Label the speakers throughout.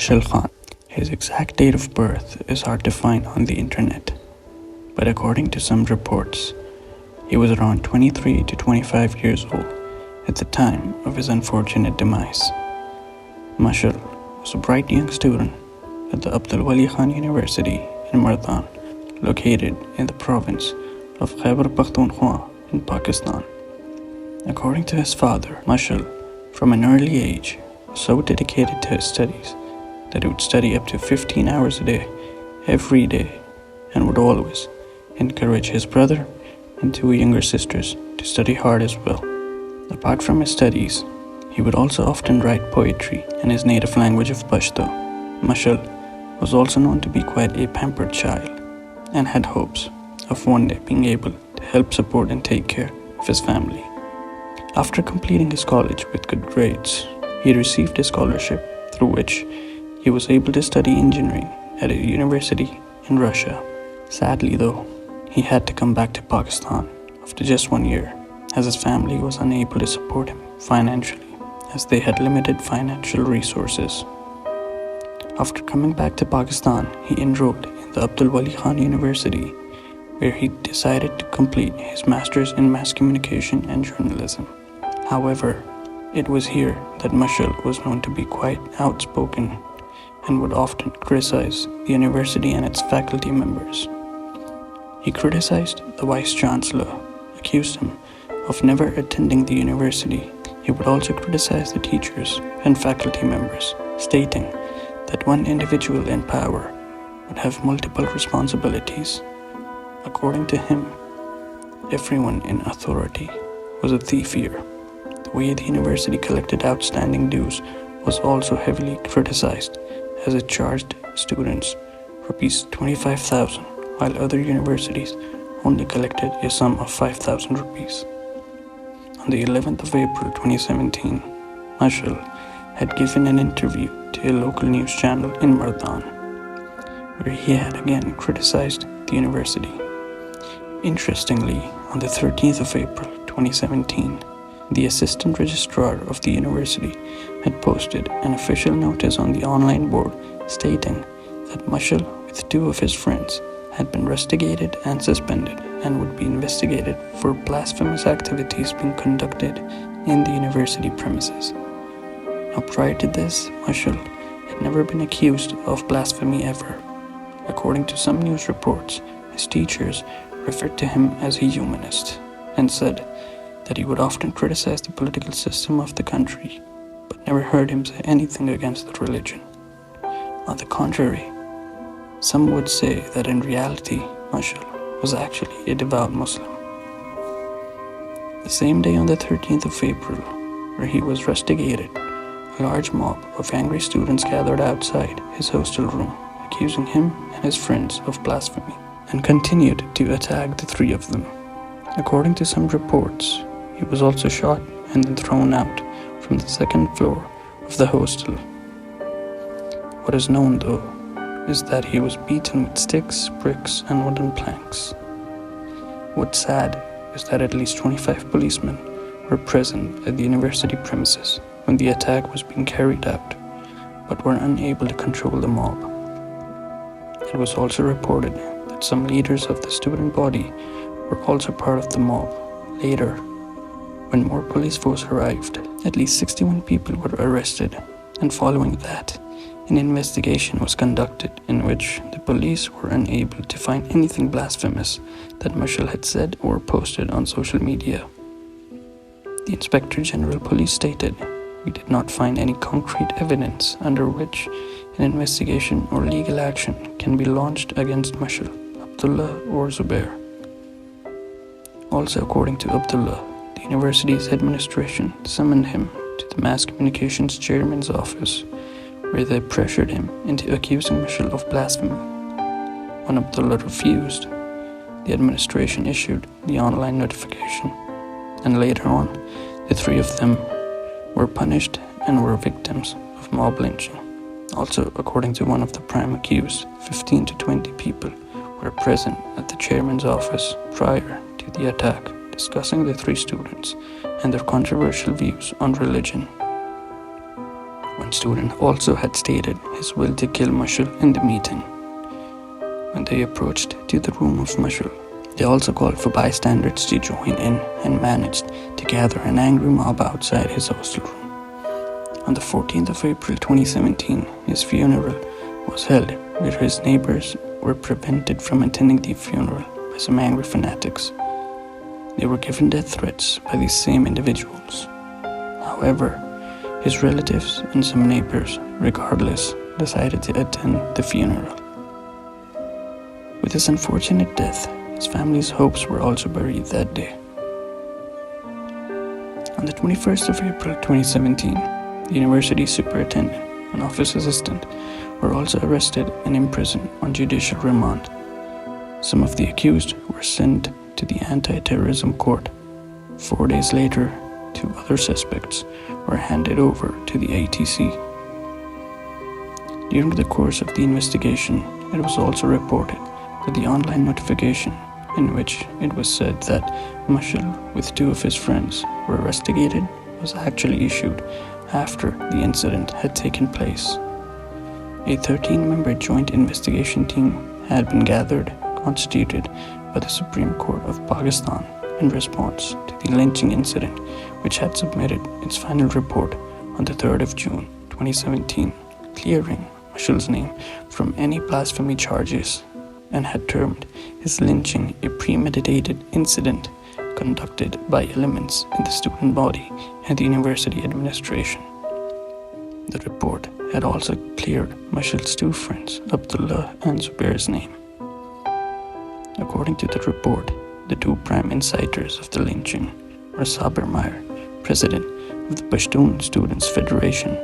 Speaker 1: Mashal Khan. His exact date of birth is hard to find on the internet, but according to some reports, he was around 23 to 25 years old at the time of his unfortunate demise. Mashal was a bright young student at the Abdul Wali Khan University in Mardan, located in the province of Khyber Pakhtunkhwa in Pakistan. According to his father, Mashal, from an early age, was so dedicated to his studies that he would study up to 15 hours a day, every day, and would always encourage his brother and two younger sisters to study hard as well. Apart from his studies, he would also often write poetry in his native language of Pashto. Mashal was also known to be quite a pampered child and had hopes of one day being able to help support and take care of his family. After completing his college with good grades, he received a scholarship through which he was able to study engineering at a university in Russia. Sadly though, he had to come back to Pakistan after just 1 year, as his family was unable to support him financially, as they had limited financial resources. After coming back to Pakistan, he enrolled in the Abdul Wali Khan University, where he decided to complete his master's in mass communication and journalism. However, it was here that Mashal was known to be quite outspoken and would often criticize the university and its faculty members. He criticized the vice-chancellor, accused him of never attending the university. He would also criticize the teachers and faculty members, stating that one individual in power would have multiple responsibilities. According to him, everyone in authority was a thief here. The way the university collected outstanding dues was also heavily criticized, as it charged students Rs 25,000, while other universities only collected a sum of 5,000 rupees. On the 11th of April 2017, Mashal had given an interview to a local news channel in Mardan, where he had again criticized the university. Interestingly, on the 13th of April 2017, the assistant registrar of the university had posted an official notice on the online board stating that Mashal, with two of his friends, had been rusticated and suspended and would be investigated for blasphemous activities being conducted in the university premises. Now, prior to this, Mashal had never been accused of blasphemy ever. According to some news reports, his teachers referred to him as a humanist and said that he would often criticize the political system of the country, but never heard him say anything against the religion. On the contrary, some would say that in reality, Mashal was actually a devout Muslim. The same day on the 13th of April, where he was rusticated, a large mob of angry students gathered outside his hostel room, accusing him and his friends of blasphemy, and continued to attack the three of them. According to some reports, he was also shot and then thrown out from the second floor of the hostel. What is known, though, is that he was beaten with sticks, bricks, and wooden planks. What's sad is that at least 25 policemen were present at the university premises when the attack was being carried out, but were unable to control the mob. It was also reported that some leaders of the student body were also part of the mob. Later, when more police force arrived, at least 61 people were arrested, and following that, an investigation was conducted in which the police were unable to find anything blasphemous that Mashal had said or posted on social media. The Inspector General Police stated, "We did not find any concrete evidence under which an investigation or legal action can be launched against Mashal, Abdullah or Zubair." Also, according to Abdullah, the university's administration summoned him to the mass communications chairman's office, where they pressured him into accusing Mashal of blasphemy. When Abdullah refused, the administration issued the online notification, and later on, the three of them were punished and were victims of mob lynching. Also, according to one of the prime accused, 15 to 20 people were present at the chairman's office prior to the attack, discussing the three students and their controversial views on religion. One student also had stated his will to kill Mashal in the meeting. When they approached to the room of Mashal, they also called for bystanders to join in and managed to gather an angry mob outside his hostel room. On the 14th of April 2017, his funeral was held, where his neighbors were prevented from attending the funeral by some angry fanatics. They were given death threats by these same individuals. However, his relatives and some neighbors, regardless, decided to attend the funeral. With his unfortunate death, his family's hopes were also buried that day. On the 21st of April 2017, the university superintendent and office assistant were also arrested and imprisoned on judicial remand. Some of the accused were sent to the anti-terrorism court. 4 days later, 2 other suspects were handed over to the ATC. During the course of the investigation, it was also reported that the online notification in which it was said that Mashal with 2 of his friends were investigated was actually issued after the incident had taken place. A 13-member joint investigation team had been constituted by the Supreme Court of Pakistan in response to the lynching incident, which had submitted its final report on the 3rd of June 2017, clearing Mashal's name from any blasphemy charges, and had termed his lynching a premeditated incident conducted by elements in the student body and the university administration. The report had also cleared Mashal's 2 friends, Abdullah and Zubair's name. According to the report, the 2 prime inciters of the lynching were Sabir Meir, president of the Pashtun Students Federation,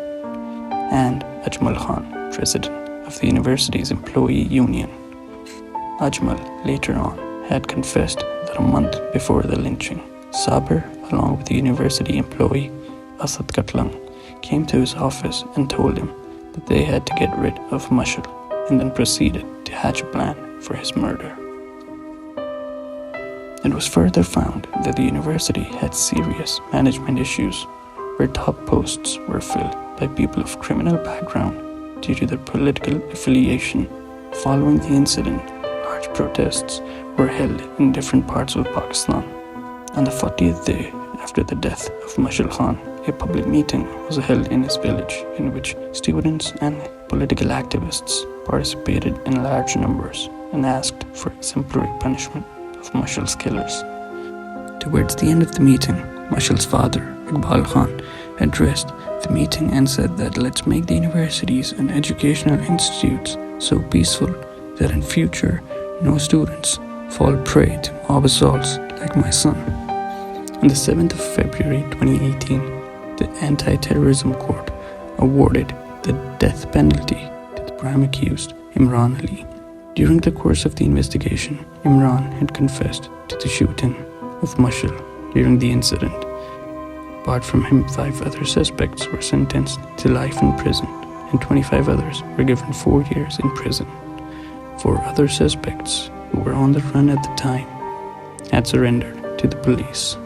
Speaker 1: and Ajmal Khan, president of the university's employee union. Ajmal later on had confessed that a month before the lynching, Sabir, along with the university employee Asad Katlang, came to his office and told him that they had to get rid of Mashal, and then proceeded to hatch a plan for his murder. It was further found that the university had serious management issues, where top posts were filled by people of criminal background due to their political affiliation. Following the incident, large protests were held in different parts of Pakistan. On the 40th day after the death of Mashal Khan, a public meeting was held in his village in which students and political activists participated in large numbers and asked for exemplary punishment of Mashal's killers. Towards the end of the meeting, Mashal's father, Iqbal Khan, addressed the meeting and said that let's make the universities and educational institutes so peaceful that in future no students fall prey to mob assaults like my son. On the 7th of February 2018, the Anti-Terrorism Court awarded the death penalty to the prime accused, Imran Ali. During the course of the investigation, Imran had confessed to the shooting of Mashal during the incident. Apart from him, 5 other suspects were sentenced to life in prison, and 25 others were given 4 years in prison. 4 other suspects who were on the run at the time had surrendered to the police.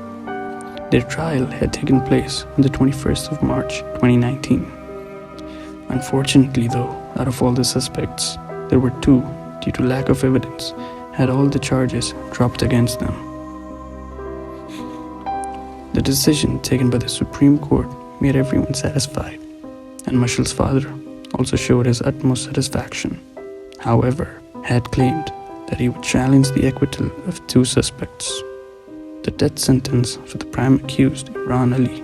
Speaker 1: Their trial had taken place on the 21st of March 2019. Unfortunately though, out of all the suspects, there were 2, due to lack of evidence, had all the charges dropped against them. The decision taken by the Supreme Court made everyone satisfied, and Mashal's father also showed his utmost satisfaction. However, had claimed that he would challenge the acquittal of 2 suspects. The death sentence for the prime accused, Imran Ali,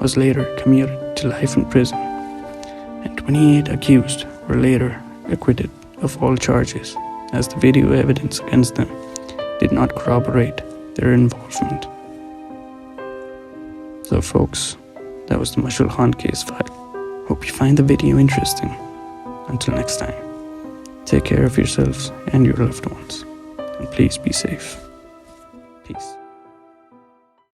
Speaker 1: was later commuted to life in prison, and 28 accused were later acquitted of all charges, as the video evidence against them did not corroborate their involvement. So folks, that was the Mashal Khan case file. Hope you find the video interesting. Until next time, take care of yourselves and your loved ones, and please be safe. Peace.